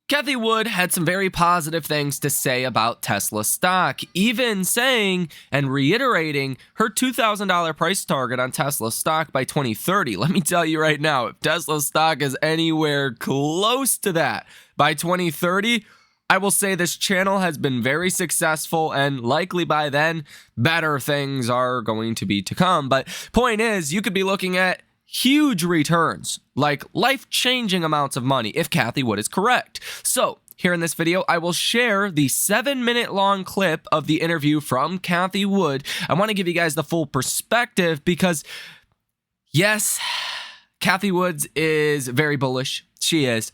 Cathie Wood had some very positive things to say about Tesla stock, even saying and reiterating her $2,000 price target on Tesla stock by 2030. Let me tell you right now, if Tesla stock is anywhere close to that by 2030, I will say this channel has been very successful, and likely by then, better things are going to be to come. But point is, you could be looking at huge returns, like life-changing amounts of money, if Cathie Wood is correct. So, here in this video, I will share the 7-minute long clip of the interview from Cathie Wood. I want to give you guys the full perspective because, yes, Cathie Wood is very bullish. She is.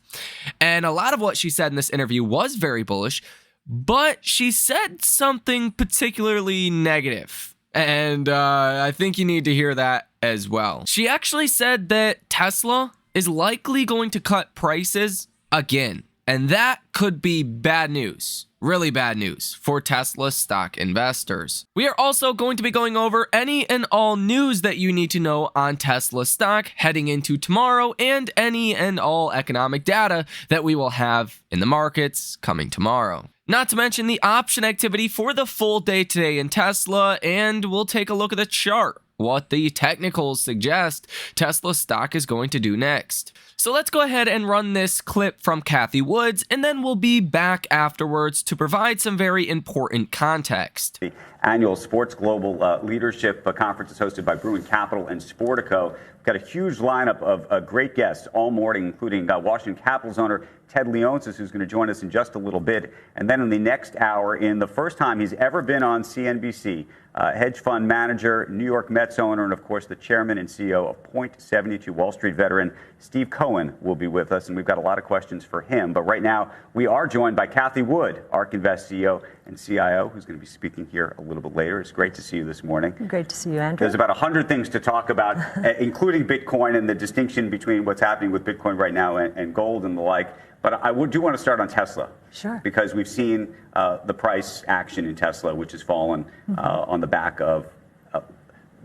And a lot of what she said in this interview was very bullish, but she said something particularly negative. And I think you need to hear that as well. She actually said that Tesla is likely going to cut prices again. And that could be bad news, really bad news for Tesla stock investors. We are also going to be going over any and all news that you need to know on Tesla stock heading into tomorrow and any and all economic data that we will have in the markets coming tomorrow. Not to mention the option activity for the full day today in Tesla, and we'll take a look at the chart, what the technicals suggest Tesla stock is going to do next. So let's go ahead and run this clip from Cathie Wood, and then we'll be back afterwards to provide some very important context. The annual Sports Global Leadership Conference is hosted by Bruin Capital and Sportico. We've got a huge lineup of great guests all morning, including Washington Capitals owner Ted Leonsis, who's going to join us in just a little bit. And then in the next hour, in the first time he's ever been on CNBC, hedge fund manager, New York Mets owner, and of course the chairman and CEO of Point72 Wall Street veteran Steve Cohen will be with us, and we've got a lot of questions for him. But right now, we are joined by Cathie Wood, ARK Invest CEO and CIO, who's going to be speaking here a little bit later. It's great to see you this morning. Great to see you, Andrew. There's about 100 things to talk about, including Bitcoin and the distinction between what's happening with Bitcoin right now and gold and the like. But I do want to start on Tesla. Sure. Because we've seen the price action in Tesla, which has fallen on the back of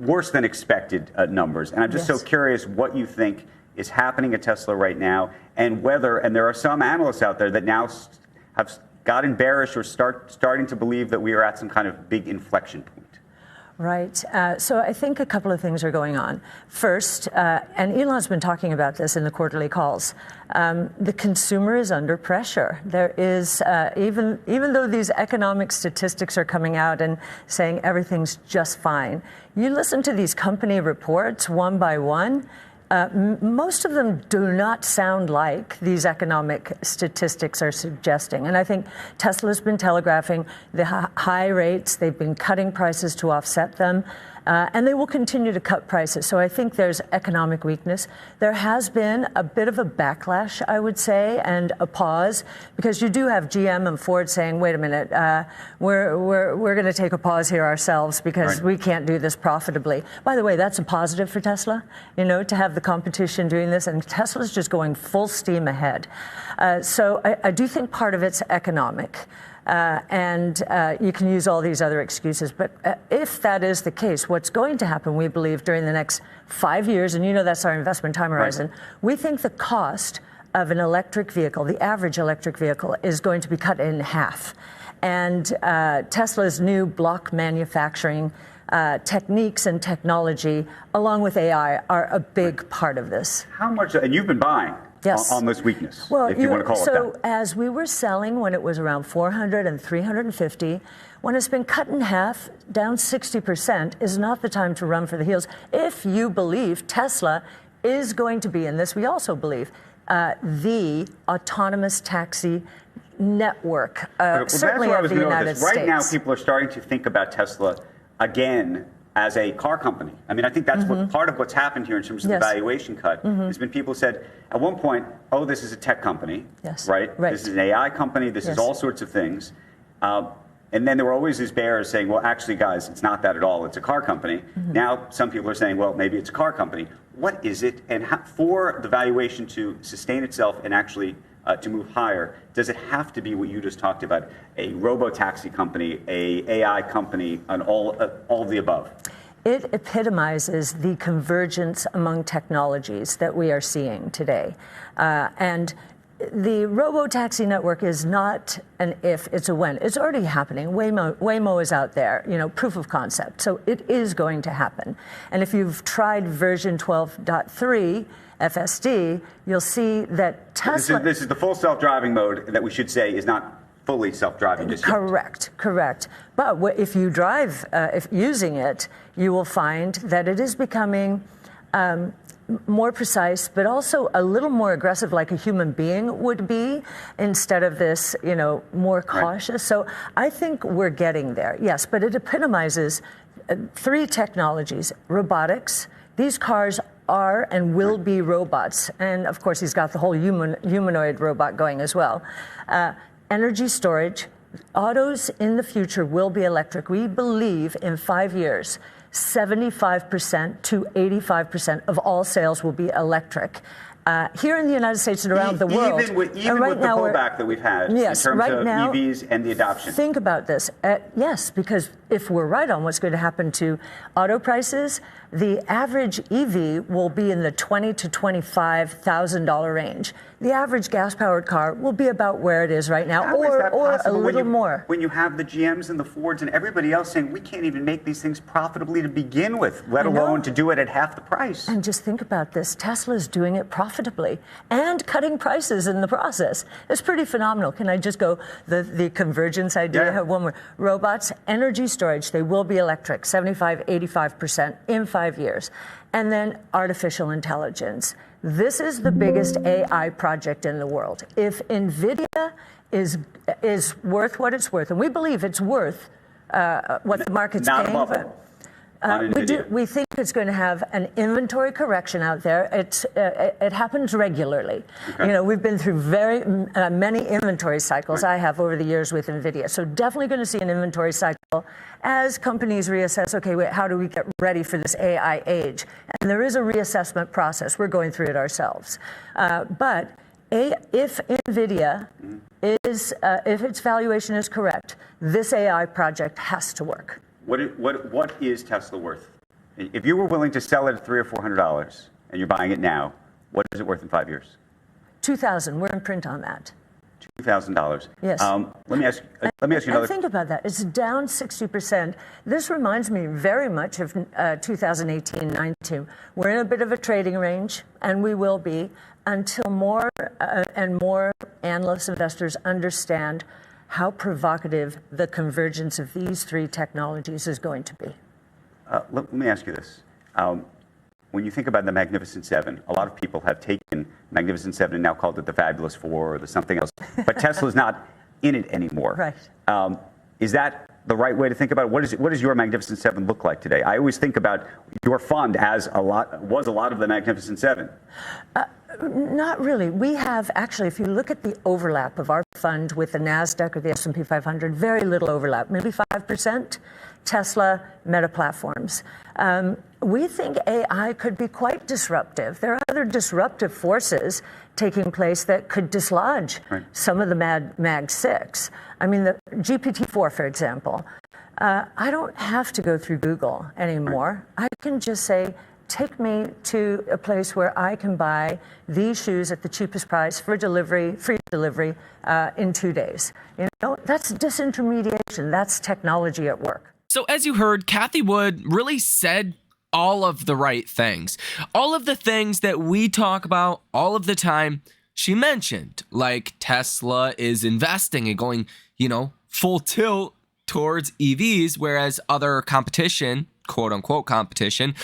worse than expected numbers. And I'm just so curious what you think is happening at Tesla right now, and whether, and there are some analysts out there that now have gotten bearish or starting to believe that we are at some kind of big inflection point. Right. So I think a couple of things are going on. First, and Elon's been talking about this in the quarterly calls, the consumer is under pressure. There is, even though these economic statistics are coming out and saying everything's just fine, you listen to these company reports one by one, most of them do not sound like these economic statistics are suggesting. And I think Tesla's been telegraphing the high rates. They've been cutting prices to offset them. And they will continue to cut prices. So I think there's economic weakness. There has been a bit of a backlash, I would say, and a pause, because you do have GM and Ford saying, wait a minute, we're going to take a pause here ourselves because we can't do this profitably. By the way, that's a positive for Tesla, you know, to have the competition doing this, and Tesla's just going full steam ahead. So I do think part of it's economic. And you can use all these other excuses. But if that is the case, what's going to happen, we believe, during the next 5 years, and you know that's our investment time horizon, we think the cost of an electric vehicle, the average electric vehicle, is going to be cut in half. And Tesla's new block manufacturing techniques and technology, along with AI, are a big part of this. How much, and you've been buying on this weakness, well, if you want to call it that. So as we were selling when it was around 400 and 350, when it's been cut in half, down 60%, is not the time to run for the hills. If you believe Tesla is going to be, in this we also believe, the autonomous taxi network, certainly of the United States. Right now, people are starting to think about Tesla again as a car company. I mean, I think that's what part of what's happened here in terms of the valuation cut. Has been people said at one point, oh, this is a tech company, right? This is an AI company. This is all sorts of things. And then there were always these bears saying, well, actually, guys, it's not that at all. It's a car company. Now, some people are saying, well, maybe it's a car company. What is it? And for the valuation to sustain itself and actually to move higher, does it have to be what you just talked about, a robo-taxi company, a AI company, and all of the above? It epitomizes the convergence among technologies that we are seeing today. And the robo-taxi network is not an if, it's a when. It's already happening. Waymo is out there, proof of concept. So it is going to happen. And if you've tried version 12.3 FSD, you'll see that Tesla... This is the full self-driving mode that we should say is not fully self-driving just yet. Correct. But if you drive, if using it, you will find that it is becoming... more precise, but also a little more aggressive, like a human being would be, instead of this, more cautious. Right. So I think we're getting there, yes, but it epitomizes three technologies. Robotics. These cars are and will be robots. And of course, he's got the whole humanoid robot going as well. Energy storage. Autos in the future will be electric. We believe in 5 years, 75% to 85% of all sales will be electric. Here in the United States and around the world. Even with the pullback that we've had in terms of EVs and the adoption. Think about this. Yes, because if we're right on what's going to happen to auto prices, the average EV will be in the $20,000 to $25,000 range. The average gas-powered car will be about where it is right now, or a little more. When you have the GMs and the Fords and everybody else saying we can't even make these things profitably to begin with, let alone to do it at half the price. And just think about this. Tesla's doing it profitably and cutting prices in the process. It's pretty phenomenal. Can I just go the convergence idea? Yeah. I have one more. Robots, energy storage, they will be electric, 75, 85% in 5 years. And then artificial intelligence. This is the biggest AI project in the world. If NVIDIA is worth what it's worth, and we believe it's worth what the market's paying for. We think it's going to have an inventory correction out there. It happens regularly. Okay. We've been through very many inventory cycles. Right. I have over the years with NVIDIA. So definitely going to see an inventory cycle as companies reassess, okay, wait, how do we get ready for this AI age? And there is a reassessment process. We're going through it ourselves. But if NVIDIA if its valuation is correct, this AI project has to work. What is Tesla worth? If you were willing to sell it at $300 or $400 and you're buying it now, what is it worth in 5 years? $2,000. We're in print on that. $2,000. Yes. Let me ask you another. And think about that. It's down 60%. This reminds me very much of 2018-19. We're in a bit of a trading range, and we will be until more and more analysts, investors understand how provocative the convergence of these three technologies is going to be. Let me ask you this. When you think about the Magnificent Seven, a lot of people have taken Magnificent Seven and now called it the Fabulous Four or the something else, but Tesla's not in it anymore. Right. Is that the right way to think about it? What does your Magnificent Seven look like today? I always think about your fund as a lot of the Magnificent Seven. Not really. We have, actually, if you look at the overlap of our fund with the NASDAQ or the S&P 500, very little overlap, maybe 5%. Tesla, Meta Platforms. We think AI could be quite disruptive. There are other disruptive forces taking place that could dislodge some of the Mag 6. I mean, the GPT-4, for example. I don't have to go through Google anymore. I can just say, take me to a place where I can buy these shoes at the cheapest price for delivery, free delivery, in 2 days. That's disintermediation. That's technology at work. So as you heard, Cathie Wood really said all of the right things. All of the things that we talk about all of the time, she mentioned, like Tesla is investing and going, full tilt towards EVs, whereas other competition, quote unquote competition,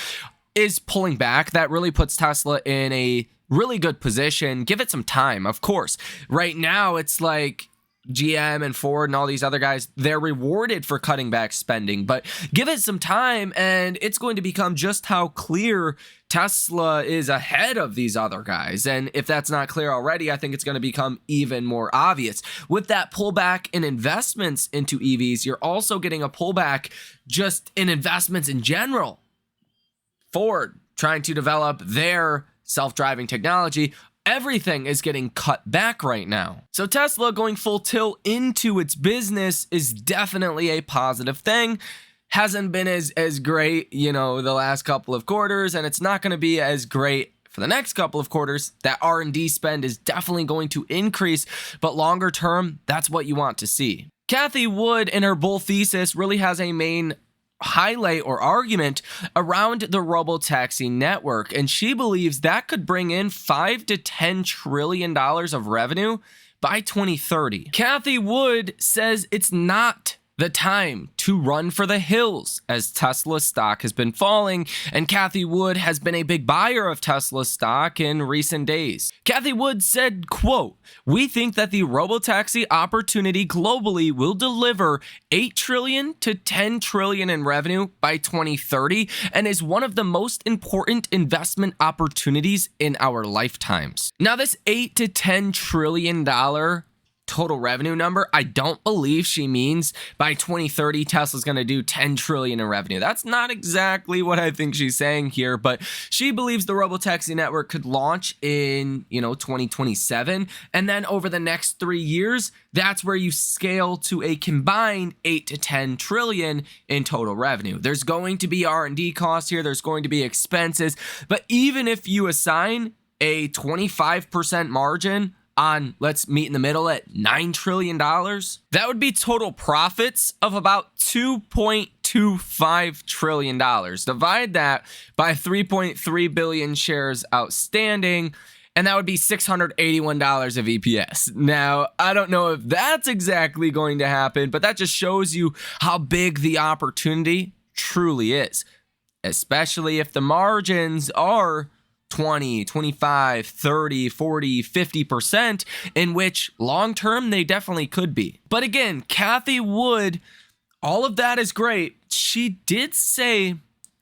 is pulling back. That really puts Tesla in a really good position. Give it some time, of course. Right now, it's like GM and Ford and all these other guys, they're rewarded for cutting back spending, but give it some time and it's going to become just how clear Tesla is ahead of these other guys. And if that's not clear already, I think it's going to become even more obvious. With that pullback in investments into EVs, you're also getting a pullback just in investments in general. Ford trying to develop their self-driving technology. Everything is getting cut back right now. So Tesla going full tilt into its business is definitely a positive thing. Hasn't been as great, the last couple of quarters, and it's not going to be as great for the next couple of quarters, that R&D spend is definitely going to increase, but longer term, that's what you want to see. Cathie Wood in her bull thesis really has a main highlight or argument around the robotaxi network, and she believes that could bring in $5 to $10 trillion of revenue by 2030. Cathie Wood says it's not the time to run for the hills as Tesla stock has been falling, and Cathie Wood has been a big buyer of Tesla stock in recent days. Cathie Wood said, quote, "We think that the robotaxi opportunity globally will deliver $8 trillion to $10 trillion in revenue by 2030 and is one of the most important investment opportunities in our lifetimes." Now, this $8 to $10 trillion total revenue number, I don't believe she means by 2030 Tesla's going to do 10 trillion in revenue. That's not exactly what I think she's saying here, but she believes the robotaxi network could launch in, 2027, and then over the next 3 years, that's where you scale to a combined 8 to 10 trillion in total revenue. There's going to be R&D costs here, there's going to be expenses, but even if you assign a 25% margin on, let's meet in the middle at $9 trillion, that would be total profits of about $2.25 trillion. Divide that by 3.3 billion shares outstanding, and that would be $681 of EPS. Now, I don't know if that's exactly going to happen, but that just shows you how big the opportunity truly is, especially if the margins are 20, 25, 30, 40, 50%, in which long term they definitely could be. But again, Cathie Wood, all of that is great. She did say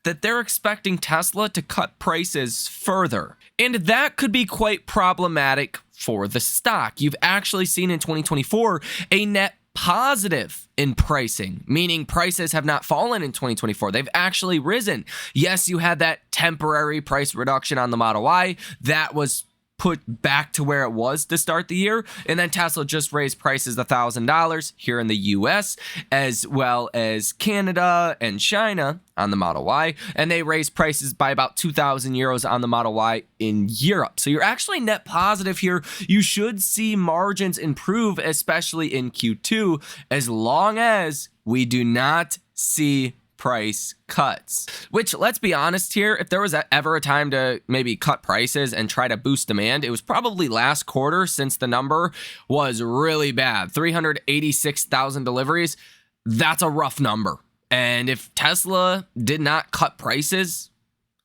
that they're expecting Tesla to cut prices further, and that could be quite problematic for the stock. You've actually seen in 2024 a net positive in pricing, meaning prices have not fallen in 2024. They've actually risen. Yes, you had that temporary price reduction on the Model Y that was put back to where it was to start the year. And then Tesla just raised prices $1,000 here in the US, as well as Canada and China on the Model Y. And they raised prices by about 2,000 euros on the Model Y in Europe. So you're actually net positive here. You should see margins improve, especially in Q2, as long as we do not see price cuts. Which, let's be honest here, if there was ever a time to maybe cut prices and try to boost demand, it was probably last quarter, since the number was really bad. 386,000 deliveries. That's a rough number. And if Tesla did not cut prices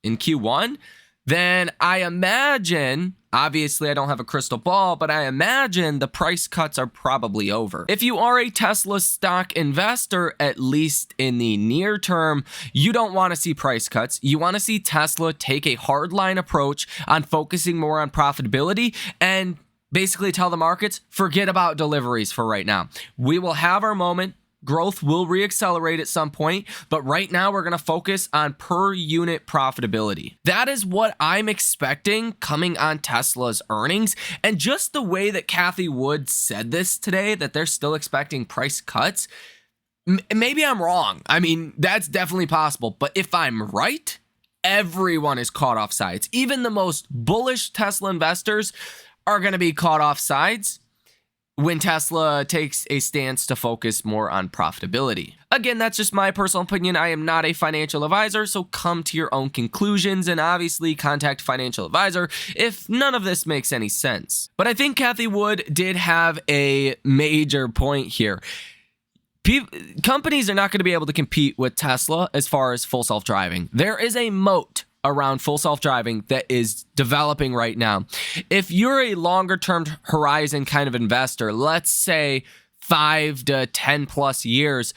in Q1, then I imagine, obviously I don't have a crystal ball, but I imagine the price cuts are probably over. If you are a Tesla stock investor, at least in the near term, you don't want to see price cuts. You want to see Tesla take a hardline approach on focusing more on profitability and basically tell the markets, forget about deliveries for right now. We will have our moment. Growth will reaccelerate at some point, but right now we're going to focus on per unit profitability. That is what I'm expecting coming on Tesla's earnings. And just the way that Cathie Wood said this today, that they're still expecting price cuts, maybe I'm wrong. I mean, that's definitely possible. But if I'm right, everyone is caught off sides. Even the most bullish Tesla investors are going to be caught off sides when Tesla takes a stance to focus more on profitability. Again, that's just my personal opinion. I am not a financial advisor, so come to your own conclusions and obviously contact a financial advisor if none of this makes any sense. But I think Cathie Wood did have a major point here. Companies are not going to be able to compete with Tesla as far as full self-driving. There is a moat around full self-driving that is developing right now. If you're a longer term horizon kind of investor, let's say 5 to 10 plus years,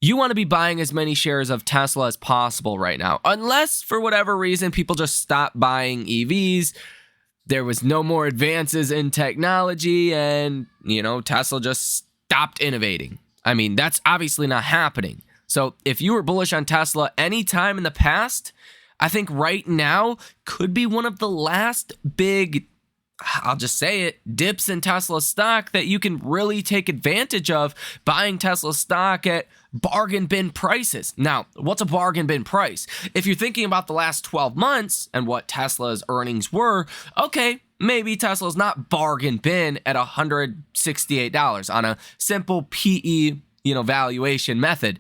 you want to be buying as many shares of Tesla as possible right now. Unless for whatever reason, people just stop buying EVs, there was no more advances in technology, and, Tesla just stopped innovating. I mean, that's obviously not happening. So if you were bullish on Tesla any time in the past, I think right now could be one of the last big I'll just say it, dips in Tesla stock that you can really take advantage of buying Tesla stock at bargain bin prices. Now, what's a bargain bin price? If you're thinking about the last 12 months and what Tesla's earnings were, okay, maybe Tesla's not bargain bin at $168 on a simple PE, valuation method.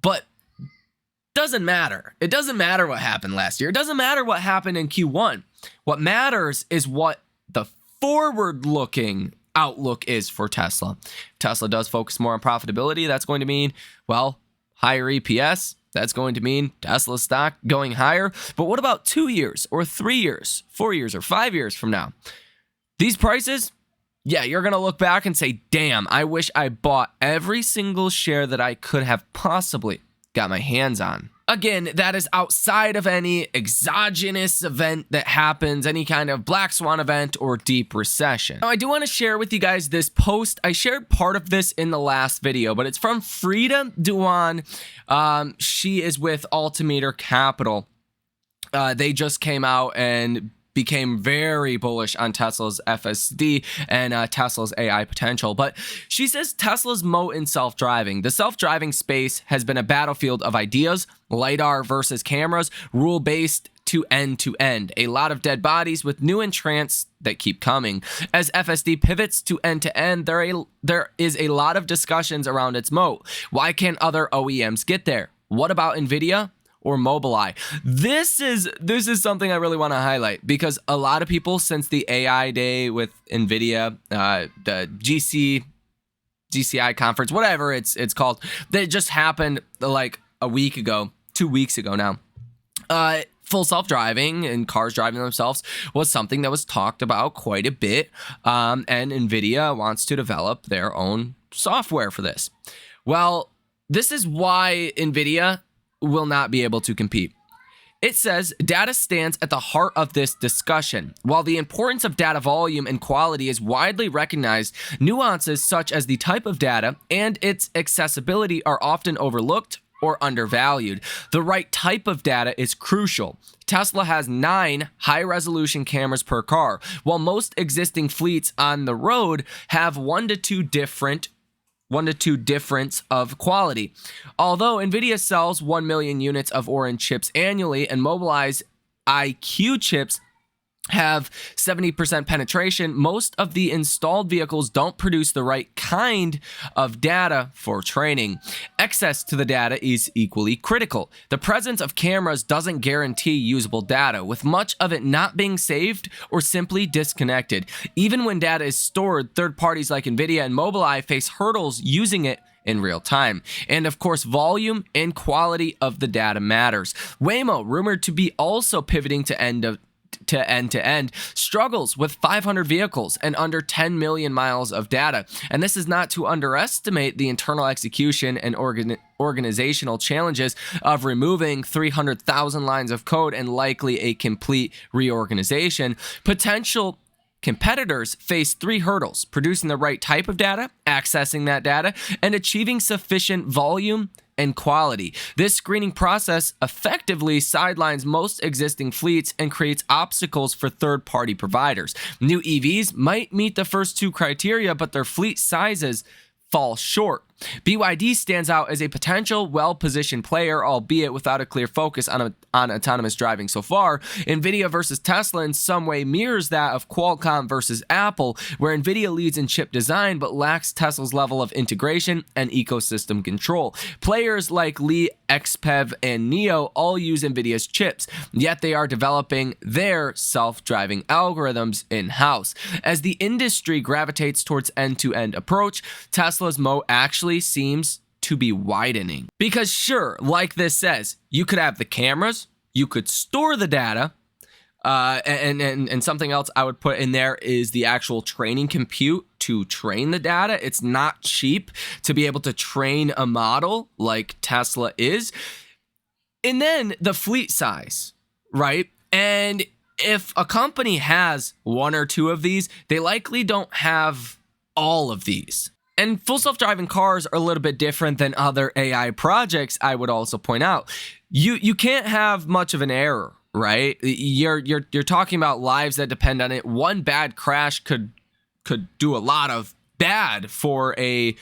But doesn't matter. It doesn't matter what happened last year. It doesn't matter what happened in Q1. What matters is what the forward-looking outlook is for Tesla. Tesla does focus more on profitability. That's going to mean, higher EPS. That's going to mean Tesla stock going higher. But what about 2 years or 3 years, 4 years or 5 years from now? These prices, you're going to look back and say, damn, I wish I bought every single share that I could have possibly got my hands on. Again, that is outside of any exogenous event that happens, any kind of black swan event or deep recession. Now, I do want to share with you guys this post. I shared part of this in the last video, but it's from Frida Duan. She is with Altimeter Capital. They just came out and became very bullish on Tesla's FSD and Tesla's AI potential. But she says Tesla's moat in self-driving. The self-driving space has been a battlefield of ideas, LiDAR versus cameras, rule-based to end. A lot of dead bodies with new entrants that keep coming. As FSD pivots to end-to-end, there is a lot of discussions around its moat. Why can't other OEMs get there? What about NVIDIA? Or Mobileye. This is something I really want to highlight because a lot of people since the AI day with NVIDIA, the GCI conference, whatever it's called, that just happened like a week ago, 2 weeks ago now. Full self-driving and cars driving themselves was something that was talked about quite a bit, and NVIDIA wants to develop their own software for this. Well, this is why NVIDIA will not be able to compete. It says data stands at the heart of this discussion. While the importance of data volume and quality is widely recognized, nuances such as the type of data and its accessibility are often overlooked or undervalued. The right type of data is crucial. Tesla has 9 high-resolution cameras per car, while most existing fleets on the road have 1 to 2 difference of quality. Although NVIDIA sells 1 million units of Orin chips annually and Mobileye's IQ chips have 70% penetration, most of the installed vehicles don't produce the right kind of data for training. Access to the data is equally critical. The presence of cameras doesn't guarantee usable data, with much of it not being saved or simply disconnected. Even when data is stored, third parties like NVIDIA and Mobileye face hurdles using it in real time. And of course, volume and quality of the data matters. Waymo, rumored to be also pivoting to end-to-end, struggles with 500 vehicles and under 10 million miles of data. And this is not to underestimate the internal execution and organizational challenges of removing 300,000 lines of code and likely a complete reorganization. Potential competitors face 3 hurdles: producing the right type of data, accessing that data, and achieving sufficient volume and quality. This screening process effectively sidelines most existing fleets and creates obstacles for third-party providers. New EVs might meet the first 2 criteria, but their fleet sizes fall short. BYD stands out as a potential well-positioned player, albeit without a clear focus on autonomous driving so far. NVIDIA versus Tesla in some way mirrors that of Qualcomm versus Apple, where NVIDIA leads in chip design but lacks Tesla's level of integration and ecosystem control. Players like Li, XPEV, and NIO all use NVIDIA's chips, yet they are developing their self-driving algorithms in-house. As the industry gravitates towards end-to-end approach, Tesla's moat actually seems to be widening. Because sure, like this says, you could have the cameras, you could store the data, and something else I would put in there is the actual training compute to train the data. It's not cheap to be able to train a model like Tesla is. And then the fleet size, right? And if a company has 1 or 2 of these, they likely don't have all of these. And full self-driving cars are a little bit different than other AI projects, I would also point out. You can't have much of an error, right? You're talking about lives that depend on it. One bad crash could do a lot of bad for a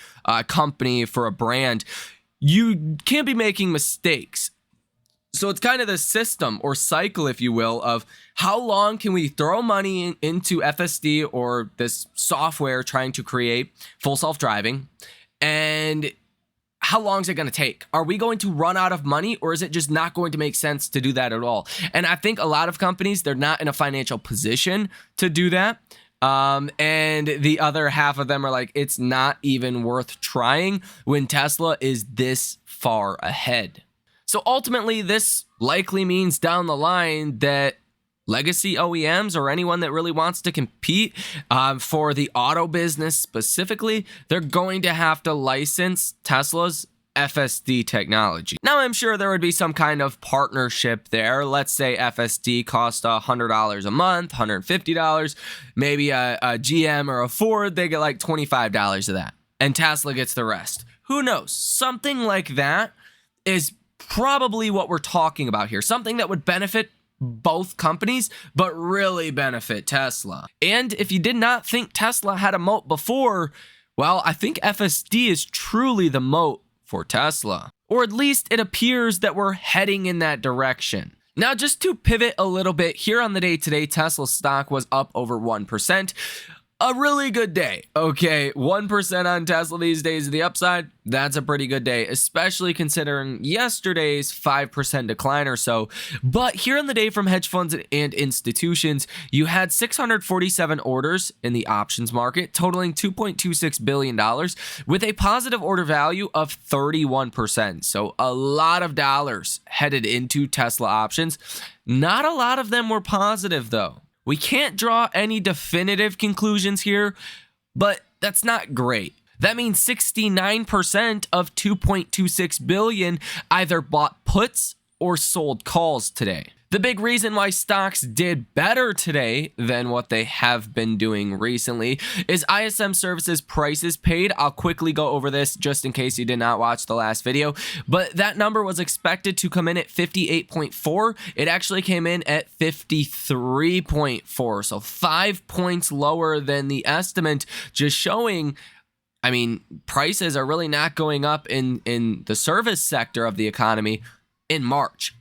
company, for a brand. You can't be making mistakes. So it's kind of the system or cycle, if you will, of how long can we throw money into FSD or this software trying to create full self-driving, and how long is it going to take? Are we going to run out of money, or is it just not going to make sense to do that at all? And I think a lot of companies, they're not in a financial position to do that. And the other half of them are like, it's not even worth trying when Tesla is this far ahead. So ultimately, this likely means down the line that legacy OEMs or anyone that really wants to compete for the auto business specifically, they're going to have to license Tesla's FSD technology. Now, I'm sure there would be some kind of partnership there. Let's say FSD costs $100 a month, $150. Maybe a GM or a Ford, they get like $25 of that. And Tesla gets the rest. Who knows? Something like that is probably what we're talking about here. Something that would benefit both companies, but really benefit Tesla. And if you did not think Tesla had a moat before, well, I think FSD is truly the moat for Tesla. Or at least it appears that we're heading in that direction. Now, just to pivot a little bit, here on the day today, Tesla stock was up over 1%. A really good day. Okay, 1% on Tesla these days to the upside, that's a pretty good day, especially considering yesterday's 5% decline or so. But here on the day from hedge funds and institutions, you had 647 orders in the options market, totaling $2.26 billion, with a positive order value of 31%. So a lot of dollars headed into Tesla options. Not a lot of them were positive, though. We can't draw any definitive conclusions here, but that's not great. That means 69% of 2.26 billion either bought puts or sold calls today. The big reason why stocks did better today than what they have been doing recently is ISM Services prices paid. I'll quickly go over this just in case you did not watch the last video, but that number was expected to come in at 58.4. It actually came in at 53.4, so 5 points lower than the estimate, just showing, I mean, prices are really not going up in the service sector of the economy in March.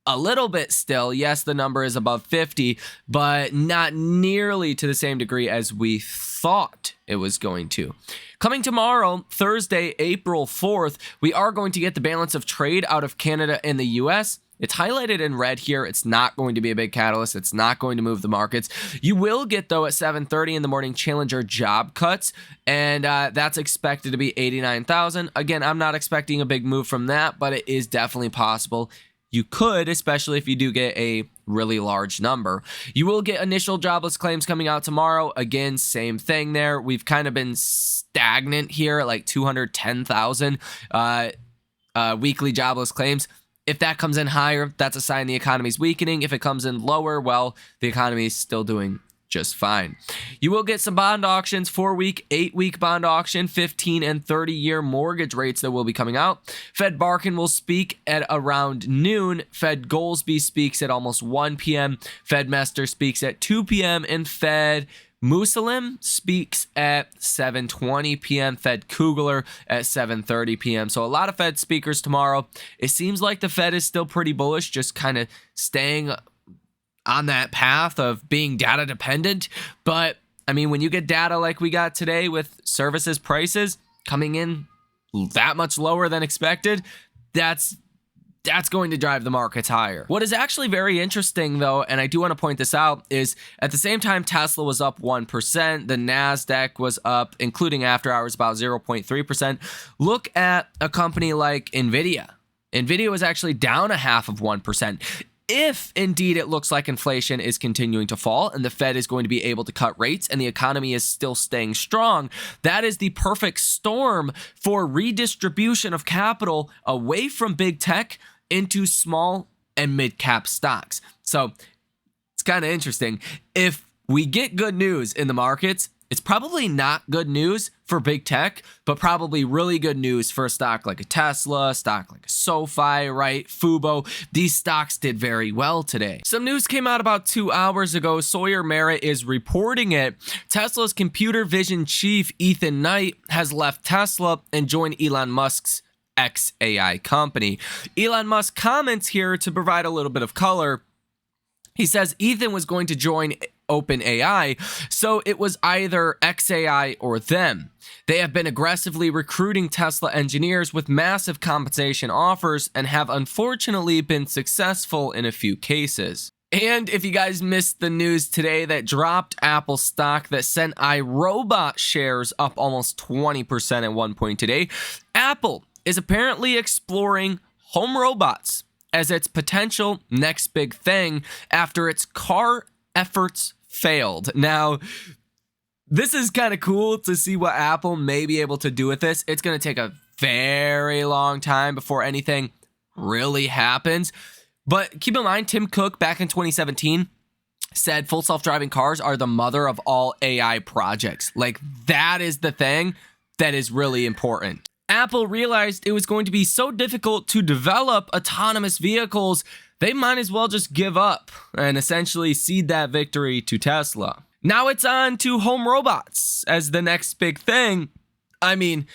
A little bit still. Yes, the number is above 50, but not nearly to the same degree as we thought it was going to. Coming tomorrow, Thursday, April 4th, we are going to get the balance of trade out of Canada and the US. It's highlighted in red here. It's not going to be a big catalyst. It's not going to move the markets. You will get, though, at 7:30 in the morning, Challenger job cuts, and that's expected to be 89,000. Again, I'm not expecting a big move from that, but it is definitely possible. You could, especially if you do get a really large number. You will get initial jobless claims coming out tomorrow. Again, same thing there. We've kind of been stagnant here at like 210,000 weekly jobless claims. If that comes in higher, that's a sign the economy's weakening. If it comes in lower, well, the economy is still doing just fine. You will get some bond auctions, 4-week, 8-week bond auction, 15 and 30-year mortgage rates that will be coming out. Fed Barkin will speak at around noon. Fed Goolsbee speaks at almost 1 p.m. Fed Mester speaks at 2 p.m. and Fed Musalim speaks at 7:20 p.m. Fed Kugler at 7:30 p.m. So a lot of Fed speakers tomorrow. It seems like the Fed is still pretty bullish, just kind of staying on that path of being data dependent. But I mean, when you get data like we got today with services prices coming in that much lower than expected, that's going to drive the markets higher. What is actually very interesting, though, and I do want to point this out, is at the same time Tesla was up 1%, the NASDAQ was up, including after hours, about 0.3%. Look at a company like NVIDIA. NVIDIA was actually down 0.5%. If indeed it looks like inflation is continuing to fall and the Fed is going to be able to cut rates and the economy is still staying strong, that is the perfect storm for redistribution of capital away from big tech into small and mid-cap stocks. So it's kind of interesting. If we get good news in the markets It's probably not good news for big tech, but probably really good news for a stock like a Tesla, a stock like a SoFi, right? Fubo. These stocks did very well today. Some news came out about 2 hours ago. Sawyer Merritt is reporting it. Tesla's computer vision chief, Ethan Knight, has left Tesla and joined Elon Musk's XAI company. Elon Musk comments here to provide a little bit of color. He says Ethan was going to join OpenAI, so it was either XAI or them. They have been aggressively recruiting Tesla engineers with massive compensation offers and have unfortunately been successful in a few cases. And if you guys missed the news today that dropped Apple stock that sent iRobot shares up almost 20% at one point today, Apple is apparently exploring home robots as its potential next big thing after its car efforts failed. Now, this is kind of cool to see what Apple may be able to do with this. It's going to take a very long time before anything really happens. But keep in mind, Tim Cook back in 2017 said full self-driving cars are the mother of all AI projects. Like, that is the thing that is really important. Apple realized it was going to be so difficult to develop autonomous vehicles, they might as well just give up and essentially cede that victory to Tesla. Now it's on to home robots as the next big thing. I mean,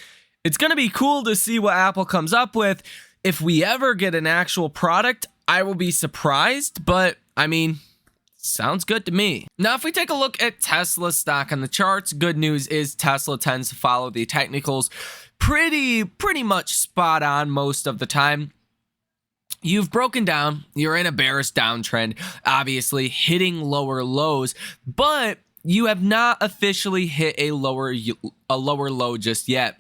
it's going to be cool to see what Apple comes up with. If we ever get an actual product, I will be surprised, but I mean, sounds good to me. Now, if we take a look at Tesla stock on the charts, good news is Tesla tends to follow the technicals pretty much spot on most of the time. You've broken down, you're in a bearish downtrend, obviously hitting lower lows, but you have not officially hit a lower low just yet.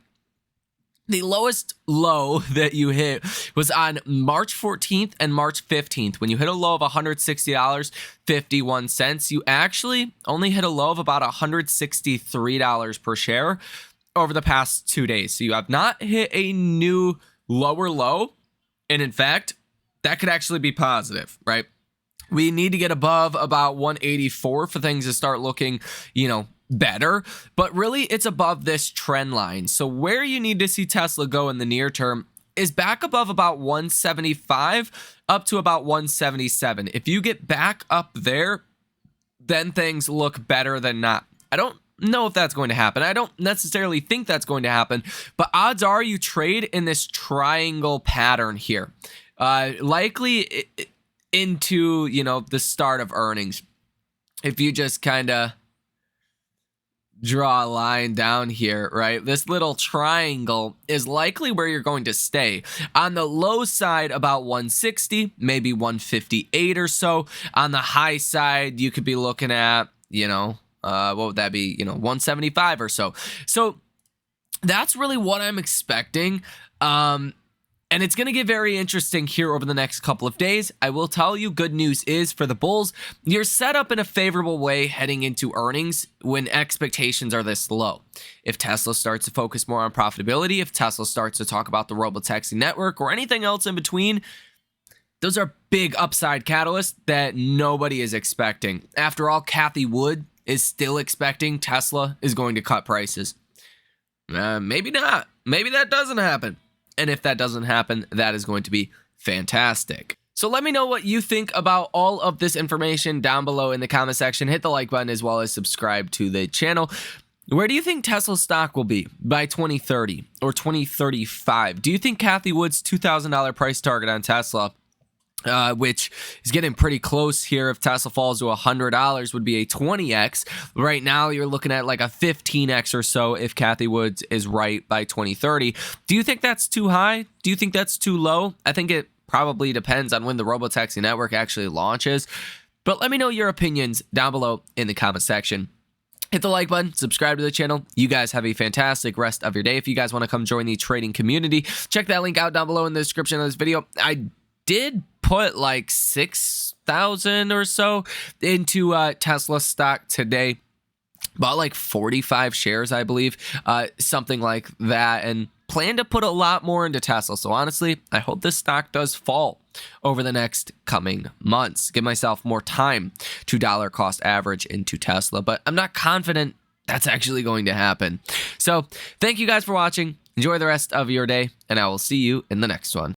The lowest low that you hit was on March 14th and March 15th. When you hit a low of $160.51, you actually only hit a low of about $163 per share over the past 2 days. So you have not hit a new lower low. And in fact, that could actually be positive, right? We need to get above about 184 for things to start looking, better. But really, it's above this trend line. So where you need to see Tesla go in the near term is back above about 175 up to about 177. If you get back up there, then things look better than not. I don't know if that's going to happen. I don't necessarily think that's going to happen, but odds are you trade in this triangle pattern here. Likely into, the start of earnings. If you just kind of draw a line down here, right? This little triangle is likely where you're going to stay. On the low side, about 160, maybe 158 or so. On the high side, you could be looking at, what would that be? 175 or so. So that's really what I'm expecting. And it's going to get very interesting here over the next couple of days. I will tell you, good news is for the bulls, you're set up in a favorable way heading into earnings when expectations are this low. If Tesla starts to focus more on profitability, if Tesla starts to talk about the robotaxi network or anything else in between, those are big upside catalysts that nobody is expecting. After all, Cathie Wood is still expecting Tesla is going to cut prices. Maybe not. Maybe that doesn't happen. And if that doesn't happen, that is going to be fantastic. So let me know what you think about all of this information down below in the comment section. Hit the like button as well as subscribe to the channel. Where do you think Tesla stock will be by 2030 or 2035? Do you think Cathie Wood's $2,000 price target on Tesla, which is getting pretty close here, if Tesla falls to $100, would be a 20x. Right now, you're looking at like a 15x or so if Cathie Wood is right by 2030. Do you think that's too high? Do you think that's too low? I think it probably depends on when the robotaxi network actually launches. But let me know your opinions down below in the comment section. Hit the like button, subscribe to the channel. You guys have a fantastic rest of your day. If you guys want to come join the trading community, check that link out down below in the description of this video. I did put like 6,000 or so into Tesla stock today. Bought like 45 shares, I believe, something like that, and plan to put a lot more into Tesla. So honestly, I hope this stock does fall over the next coming months. Give myself more time to dollar cost average into Tesla, but I'm not confident that's actually going to happen. So thank you guys for watching. Enjoy the rest of your day, and I will see you in the next one.